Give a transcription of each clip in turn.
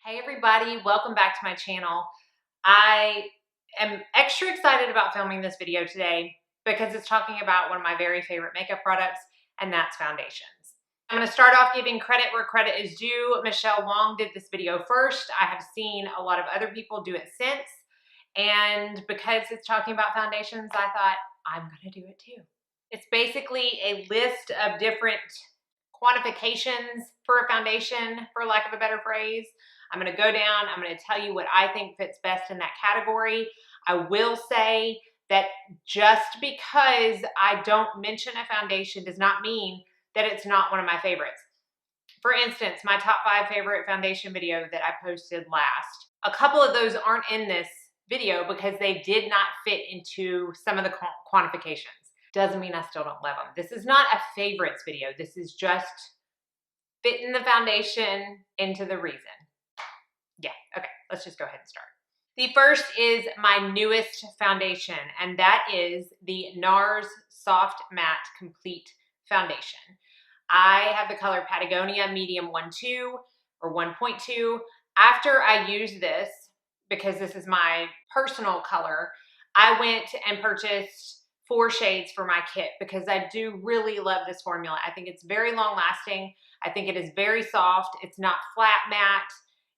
Hey everybody, welcome back to my channel. I am extra excited about filming this video today because it's talking about one of my very favorite makeup products, and that's foundations. I'm going to start off giving credit where credit is due. Michelle Wong did this video first. I have seen a lot of other people do it since, and because it's talking about foundations, I thought I'm going to do it too. It's basically a list of different quantifications for a foundation, for lack of a better phrase. I'm going to go down, I'm going to tell you what I think fits best in that category. I will say that just because I don't mention a foundation does not mean that it's not one of my favorites. For instance, my top 5 favorite foundation video that I posted last, a couple of those aren't in this video because they did not fit into some of the quantifications. Doesn't mean I still don't love them. This is not a favorites video. This is just fitting the foundation into the reason. Yeah, okay, let's just go ahead and start. The first is my newest foundation, and that is the NARS Soft Matte Complete Foundation. I have the color Patagonia Medium 1.2 or 1.2. After I use this, because this is my personal color, I went and purchased 4 shades for my kit because I do really love this formula. I think it's very long lasting. I think it is very soft. It's not flat matte.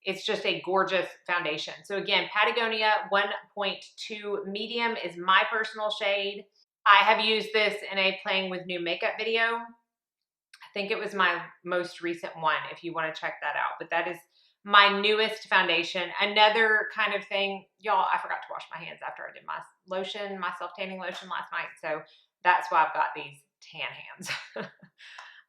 It's just a gorgeous foundation. So again, Patagonia 1.2 medium is my personal shade. I have used this in a playing with new makeup video. I think it was my most recent one if you want to check that out, but that is my newest foundation. Another kind of thing, y'all, I forgot to wash my hands after I did my lotion, my self-tanning lotion last night. So that's why I've got these tan hands.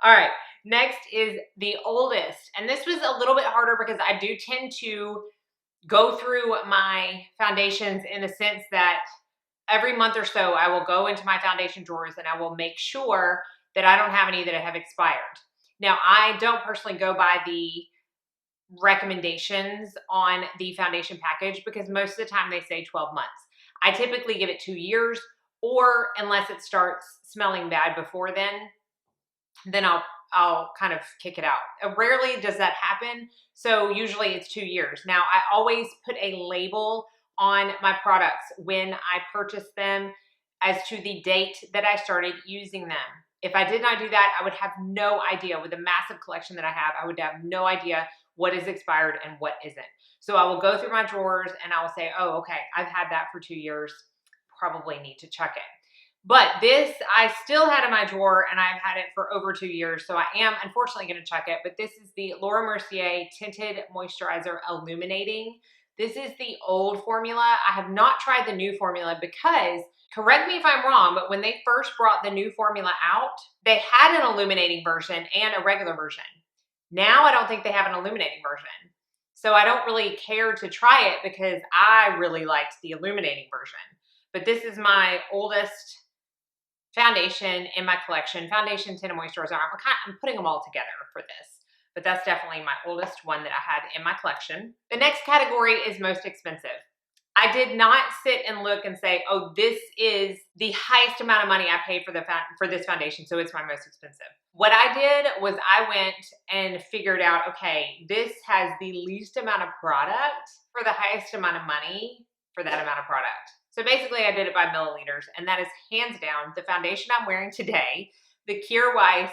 All right, next is the oldest. And this was a little bit harder because I do tend to go through my foundations in the sense that every month or so I will go into my foundation drawers and I will make sure that I don't have any that have expired. Now, I don't personally go by the recommendations on the foundation package because most of the time they say 12 months. I typically give it 2 years, or unless it starts smelling bad before then I'll kind of kick it out. Rarely does that happen, so usually it's 2 years. Now, I always put a label on my products when I purchase them as to the date that I started using them. If I did not do that, I would have no idea. With the massive collection that I have, I would have no idea what is expired and what isn't. So I will go through my drawers and I will say, oh, okay, I've had that for 2 years. Probably need to check it. But this, I still had in my drawer and I've had it for over 2 years. So I am unfortunately going to check it. But this is the Laura Mercier Tinted Moisturizer Illuminating. This is the old formula. I have not tried the new formula because, correct me if I'm wrong, but when they first brought the new formula out, they had an illuminating version and a regular version. Now I don't think they have an illuminating version. So I don't really care to try it because I really liked the illuminating version. But this is my oldest foundation in my collection. Foundation, tint, and moisturizer. I'm putting them all together for this. But that's definitely my oldest one that I had in my collection. The next category is most expensive. I did not sit and look and say, oh, this is the highest amount of money I paid for this foundation, so it's my most expensive. What I did was I went and figured out, okay, this has the least amount of product for the highest amount of money for that amount of product. So basically I did it by milliliters, and that is hands down the foundation I'm wearing today, the Kjaer Weis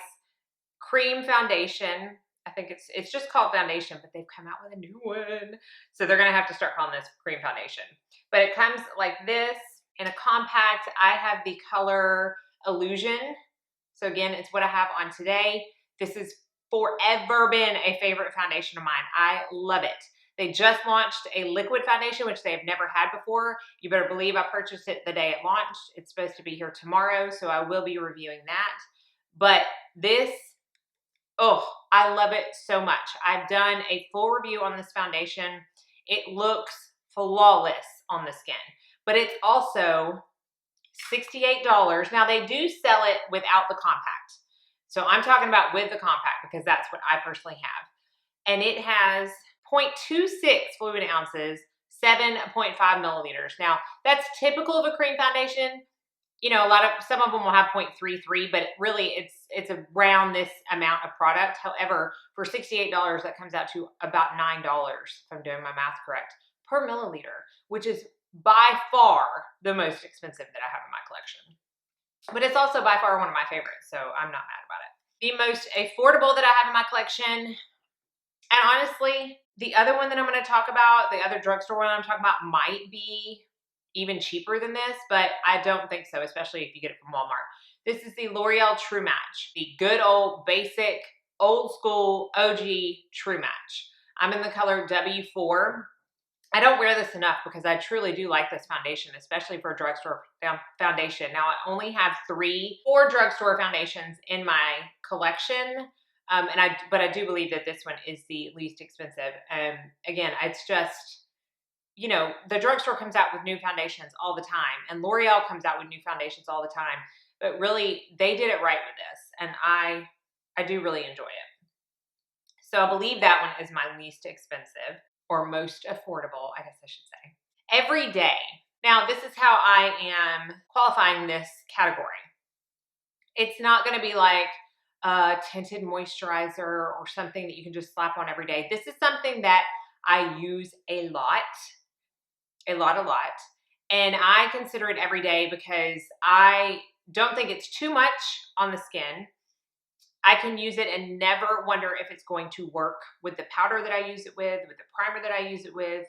Cream Foundation. I think it's just called foundation, but they've come out with a new one. So they're gonna have to start calling this cream foundation. But it comes like this in a compact. I have the color Illusion. So again, it's what I have on today. This has forever been a favorite foundation of mine. I love it. They just launched a liquid foundation, which they have never had before. You better believe I purchased it the day it launched. It's supposed to be here tomorrow, so I will be reviewing that. But this, oh, I love it so much. I've done a full review on this foundation. It looks flawless on the skin, but it's also $68. Now, they do sell it without the compact. So I'm talking about with the compact because that's what I personally have. And it has 0.26 fluid ounces, 7.5 milliliters. Now, that's typical of a cream foundation. you know, some of them will have 0.33, but really it's around this amount of product. However, for $68, that comes out to about $9, if I'm doing my math correct, per milliliter, which is by far the most expensive that I have in my collection. But it's also by far one of my favorites, so I'm not mad about it. The most affordable that I have in my collection, and honestly, the other one that I'm going to talk about, the other drugstore one I'm talking about, might be even cheaper than this, but I don't think so, especially if you get it from Walmart. This is the L'Oreal True Match, the good old basic, old school OG True Match. I'm in the color W4. I don't wear this enough because I truly do like this foundation, especially for a drugstore foundation. Now, I only have 4 drugstore foundations in my collection, but I do believe that this one is the least expensive. Again, it's just, you know, the drugstore comes out with new foundations all the time, and L'Oreal comes out with new foundations all the time. But really, they did it right with this, and I do really enjoy it. So I believe that one is my least expensive, or most affordable, I guess I should say. Every day. Now, this is how I am qualifying this category. It's not going to be like a tinted moisturizer or something that you can just slap on every day. This is something that I use a lot. And I consider it every day because I don't think it's too much on the skin. I can use it and never wonder if it's going to work with the powder that I use it with the primer that I use it with.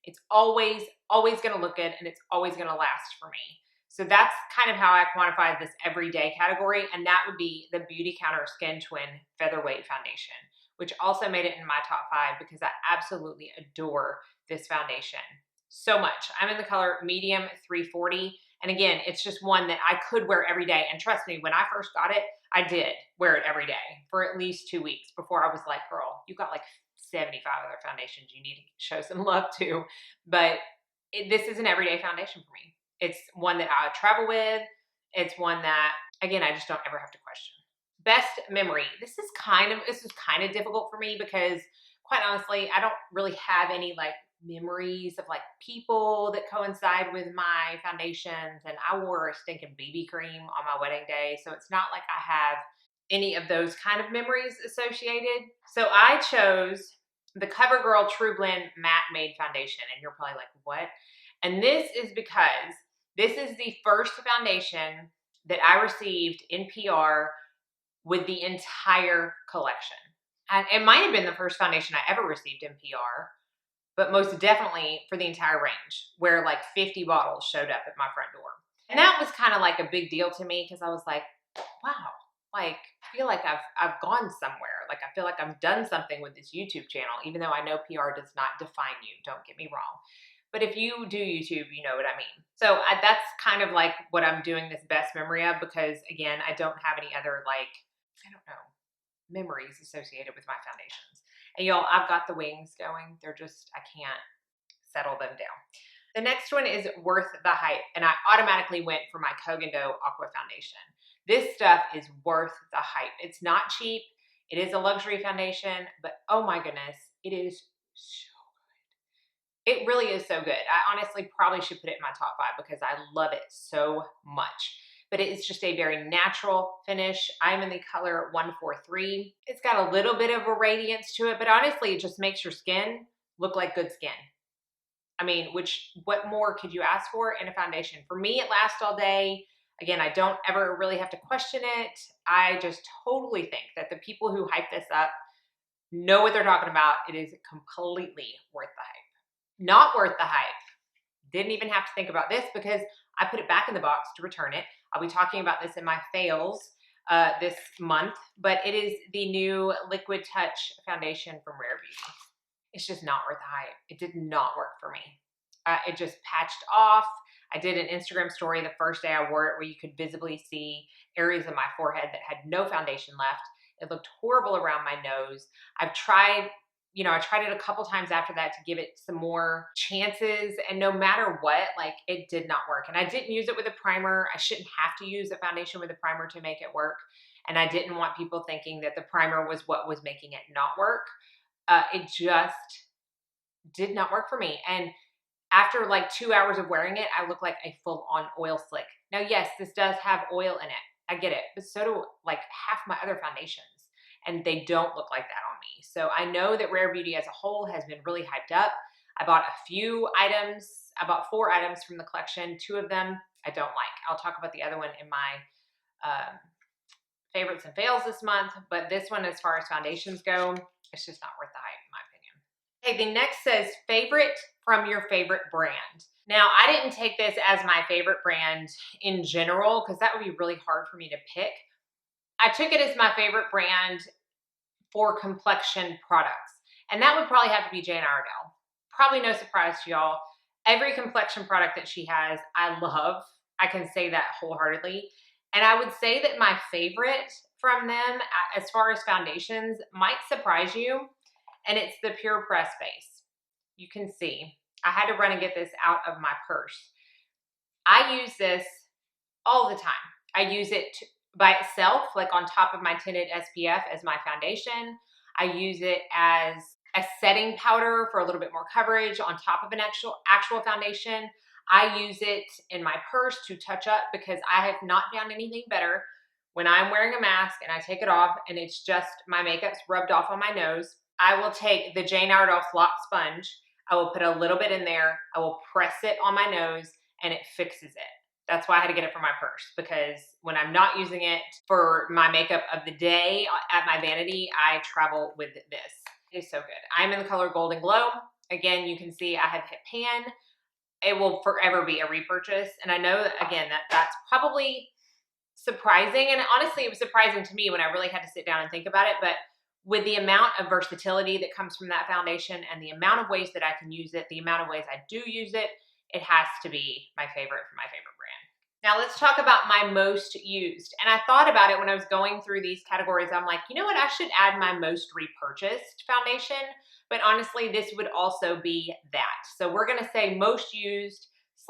It's always going to look good, and it's always going to last for me. So that's kind of how I quantify this everyday category, and that would be the Beautycounter Skin Twin Featherweight Foundation, which also made it in my top 5 because I absolutely adore this foundation so much. I'm in the color medium 340. And again, it's just one that I could wear every day. And trust me, when I first got it, I did wear it every day for at least 2 weeks before I was like, girl, you got like 75 other foundations you need to show some love to. But this is an everyday foundation for me. It's one that I travel with. It's one that, again, I just don't ever have to question. Best memory. This is kind of difficult for me because, quite honestly, I don't really have any like memories of like people that coincide with my foundations, and I wore a stinking BB cream on my wedding day, so it's not like I have any of those kind of memories associated. So I chose the Covergirl Trueblend Matte Made Foundation, and you're probably like, what? And this is because this is the first foundation that I received in PR with the entire collection. And it might have been the first foundation I ever received in PR, but most definitely for the entire range, where like 50 bottles showed up at my front door. And that was kind of like a big deal to me because I was like, wow, like I feel like I've gone somewhere. Like I feel like I've done something with this YouTube channel, even though I know PR does not define you, don't get me wrong. But if you do YouTube, you know what I mean. So that's kind of like what I'm doing this best memory of because, again, I don't have any other like, I don't know, memories associated with my foundations. And y'all, I've got the wings going. They're just, I can't settle them down. The next one is Worth the Hype. And I automatically went for my Kogan Dough Aqua Foundation. This stuff is worth the hype. It's not cheap. It is a luxury foundation, but oh my goodness, it is so good. It really is so good. I honestly probably should put it in my top 5 because I love it so much. But it's just a very natural finish. I'm in the color 143. It's got a little bit of a radiance to it, but honestly, it just makes your skin look like good skin. I mean, what more could you ask for in a foundation? For me, it lasts all day. Again, I don't ever really have to question it. I just totally think that the people who hype this up know what they're talking about. It is completely worth the hype. Not worth the hype. Didn't even have to think about this because I put it back in the box to return it. I'll be talking about this in my fails this month, but it is the new Liquid Touch foundation from Rare Beauty. It's just not worth the hype. It did not work for me. It just patched off. I did an Instagram story the first day I wore it where you could visibly see areas of my forehead that had no foundation left. It looked horrible around my nose. I've tried, I tried it a couple times after that to give it some more chances, and no matter what, like it did not work. And I didn't use it with a primer. I shouldn't have to use a foundation with a primer to make it work. And I didn't want people thinking that the primer was what was making it not work. It just did not work for me. And After like 2 hours of wearing it, I look like a full-on oil slick. Now, yes, this does have oil in it. I get it, but so do like half my other foundations, and they don't look like that on me. So I know that Rare Beauty as a whole has been really hyped up. I bought a few items. I bought 4 items from the collection. 2 of them I don't like. I'll talk about the other one in my favorites and fails this month, but this one, as far as foundations go, it's just not worth the hype in my opinion. Okay, the next says favorite from your favorite brand. Now, I didn't take this as my favorite brand in general because that would be really hard for me to pick. I took it as my favorite brand for complexion products, and that would probably have to be Jane Iredale. Probably no surprise to y'all. Every complexion product that she has, I love. I can say that wholeheartedly. And I would say that my favorite from them, as far as foundations, might surprise you, and it's the PurePressed base. You can see, I had to run and get this out of my purse. I use this all the time. I use it by itself, like on top of my tinted SPF as my foundation. I use it as a setting powder for a little bit more coverage on top of an actual foundation. I use it in my purse to touch up because I have not found anything better when I'm wearing a mask and I take it off and it's just my makeup's rubbed off on my nose. I will take the Jane Iredale Flop Sponge. I will put a little bit in there. I will press it on my nose and it fixes it. That's why I had to get it from my purse, because when I'm not using it for my makeup of the day at my vanity, I travel with this. It is so good. I'm in the color Golden Glow. Again, you can see I have hit pan. It will forever be a repurchase. And I know, again, that's probably surprising. And honestly, it was surprising to me when I really had to sit down and think about it. But with the amount of versatility that comes from that foundation and the amount of ways that I can use it, the amount of ways I do use it, it has to be my favorite for my favorite brand. Now let's talk about my most used. And I thought about it when I was going through these categories. I'm like, you know what? I should add my most repurchased foundation. But honestly, this would also be that. So we're going to say most used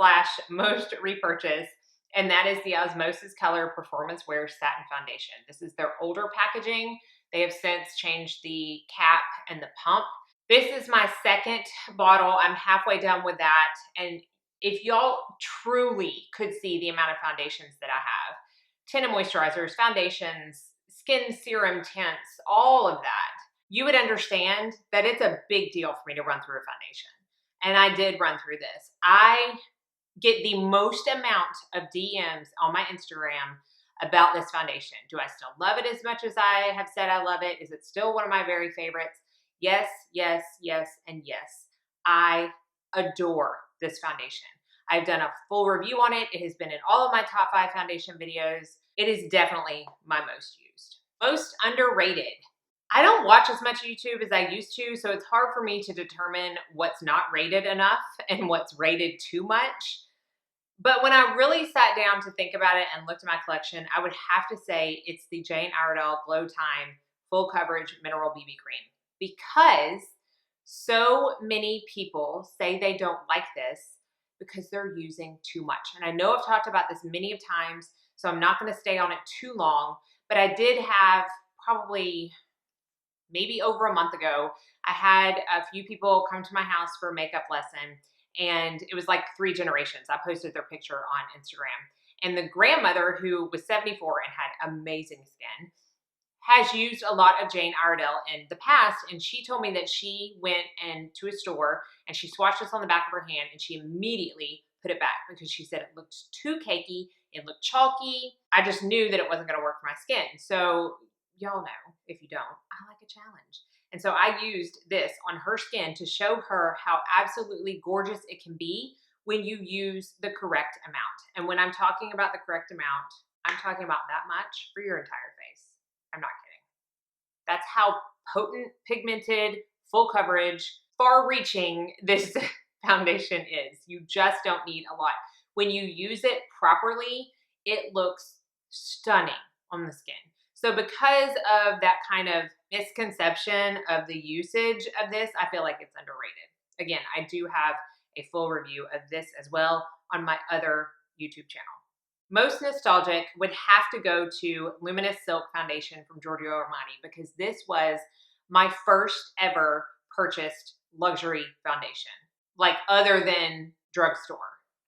/ most repurchased. And that is the Osmosis Color Performance Wear Satin Foundation. This is their older packaging. They have since changed the cap and the pump. This is my second bottle. I'm halfway done with that. And if y'all truly could see the amount of foundations that I have, tinted moisturizers, foundations, skin serum tints, all of that, you would understand that it's a big deal for me to run through a foundation. And I did run through this. I get the most amount of DMs on my Instagram about this foundation. Do I still love it as much as I have said I love it? Is it still one of my very favorites? Yes, yes, yes, and yes. I adore this foundation. I've done a full review on it. It has been in all of my top 5 foundation videos. It is definitely my most used. Most underrated. I don't watch as much YouTube as I used to, so it's hard for me to determine what's not rated enough and what's rated too much. But when I really sat down to think about it and looked at my collection, I would have to say it's the Jane Iredale Glow Time Full Coverage Mineral BB Cream, because so many people say they don't like this because they're using too much. And I know I've talked about this many of times, so I'm not going to stay on it too long, but I did have probably maybe over a month ago, I had a few people come to my house for a makeup lesson, and it was like 3 generations. I posted their picture on Instagram. And the grandmother, who was 74 and had amazing skin, has used a lot of Jane Iredale in the past, and she told me that she went into a store and she swatched this on the back of her hand and she immediately put it back because she said it looked too cakey, it looked chalky. I just knew that it wasn't going to work for my skin. So y'all know, if you don't, I like a challenge. And so I used this on her skin to show her how absolutely gorgeous it can be when you use the correct amount. And when I'm talking about the correct amount, I'm talking about that much for your entire face. I'm not kidding. That's how potent, pigmented, full coverage, far-reaching this foundation is. You just don't need a lot. When you use it properly, it looks stunning on the skin. So because of that kind of misconception of the usage of this, I feel like it's underrated. Again, I do have a full review of this as well on my other YouTube channel. Most nostalgic would have to go to Luminous Silk Foundation from Giorgio Armani, because this was my first ever purchased luxury foundation. like other than drugstore.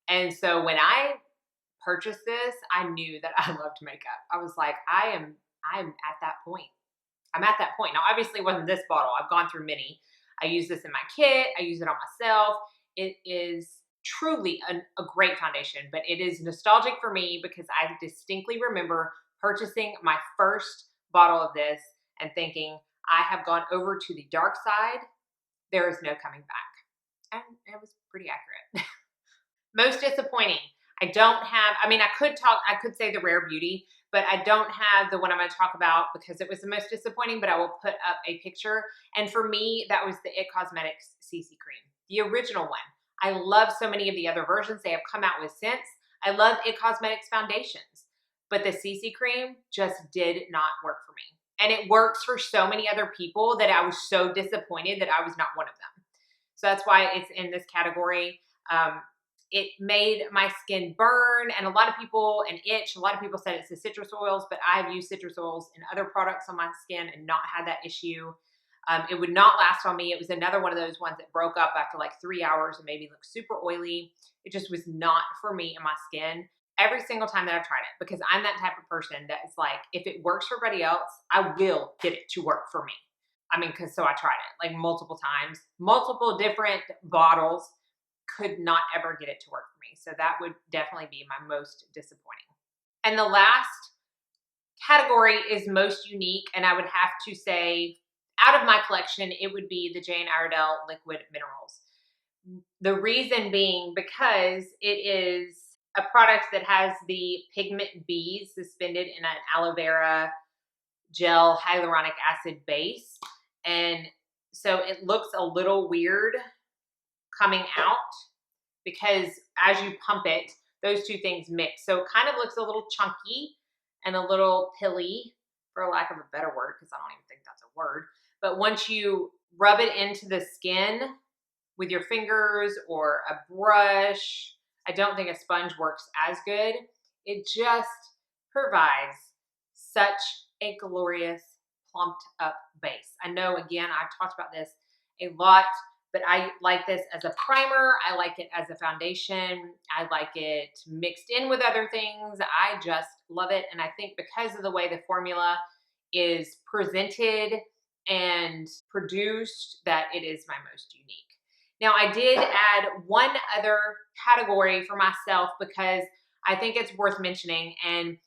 And so when I purchased this, I knew that I loved makeup. I was like, I'm at that point. I'm at that point. Now, obviously it wasn't this bottle. I've gone through many. I use this in my kit. I use it on myself. It is truly a great foundation, but it is nostalgic for me because I distinctly remember purchasing my first bottle of this and thinking, I have gone over to the dark side. There is no coming back. And it was pretty accurate. Most disappointing. I don't have, I mean, I could say the Rare Beauty, but I don't have the one I'm going to talk about because it was the most disappointing, but I will put up a picture. And for me, that was the It Cosmetics CC Cream, the original one. I love so many of the other versions they have come out with since. I love It Cosmetics foundations, but the CC Cream just did not work for me. And it works for so many other people that I was so disappointed that I was not one of them. So that's why it's in this category. It made my skin burn and a lot of people, and itch. A lot of people said it's the citrus oils, but I've used citrus oils in other products on my skin and not had that issue. It would not last on me. It was another one of those ones that broke up after like 3 hours and made me look super oily. It just was not for me and my skin every single time that I've tried it, because I'm that type of person that is like, if it works for everybody else, I will get it to work for me. I mean, so I tried it like multiple times, multiple different bottles, could not ever get it to work for me. So that would definitely be my most disappointing. And the last category is most unique. And I would have to say, out of my collection, it would be the Jane Iredale Liquid Minerals. The reason being because it is a product that has the pigment beads suspended in an aloe vera gel hyaluronic acid base. And so it looks a little weird coming out because as you pump it, those two things mix. So it kind of looks a little chunky and a little pilly, for lack of a better word, because I don't even think that's a word. But once you rub it into the skin with your fingers or a brush, I don't think a sponge works as good. It just provides such a glorious plumped up base. I know, again, I've talked about this a lot, but I like this as a primer. I like it as a foundation. I like it mixed in with other things. I just love it. And I think because of the way the formula is presented and produced, that it is my most unique. Now, I did add one other category for myself because I think it's worth mentioning, and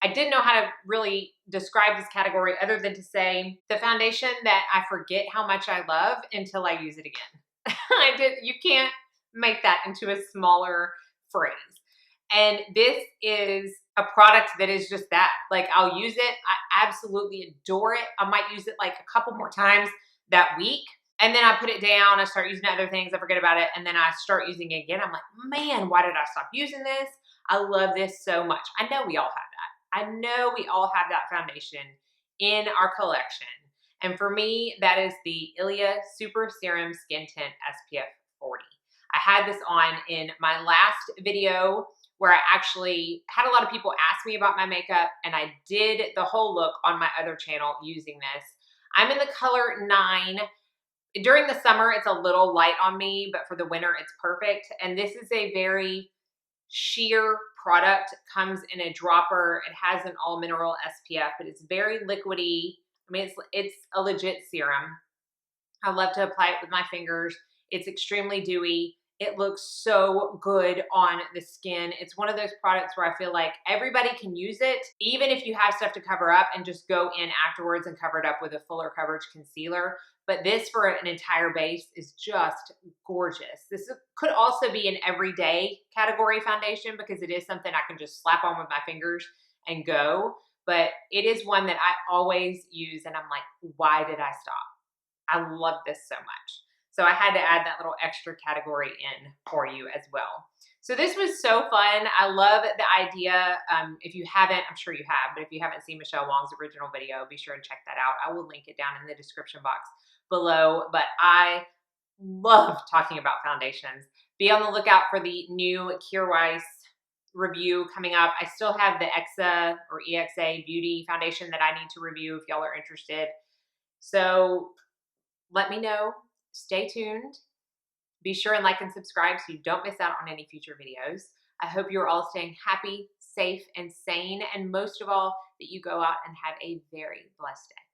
I didn't know how to really describe this category other than to say the foundation that I forget how much I love until I use it again. You can't make that into a smaller phrase. And this is a product that is just that. Like, I'll use it. I absolutely adore it. I might use it like a couple more times that week. And then I put it down. I start using other things. I forget about it. And then I start using it again. I'm like, man, why did I stop using this? I love this so much. I know we all have that. I know we all have that foundation in our collection. And for me, that is the Ilia Super Serum Skin Tint SPF 40. I had this on in my last video where I actually had a lot of people ask me about my makeup, and I did the whole look on my other channel using this. I'm in the color 9. During the summer, it's a little light on me, but for the winter, it's perfect. And this is a very sheer product. Comes in a dropper. It has an all mineral SPF, but it's very liquidy. I mean, it's a legit serum. I love to apply it with my fingers. It's extremely dewy. It looks so good on the skin. It's one of those products where I feel like everybody can use it, even if you have stuff to cover up, and just go in afterwards and cover it up with a fuller coverage concealer. But this for an entire base is just gorgeous. This could also be an everyday category foundation because it is something I can just slap on with my fingers and go. But it is one that I always use, and I'm like, why did I stop? I love this so much. So I had to add that little extra category in for you as well. So this was so fun. I love the idea. If you haven't, I'm sure you have, but if you haven't seen Michelle Wong's original video, be sure and check that out. I will link it down in the description box below. But I love talking about foundations. Be on the lookout for the new Kjaer Weis review coming up. I still have the EXA Beauty foundation that I need to review if y'all are interested. So let me know. Stay tuned. Be sure and like and subscribe so you don't miss out on any future videos. I hope you're all staying happy, safe, and sane, and most of all, that you go out and have a very blessed day.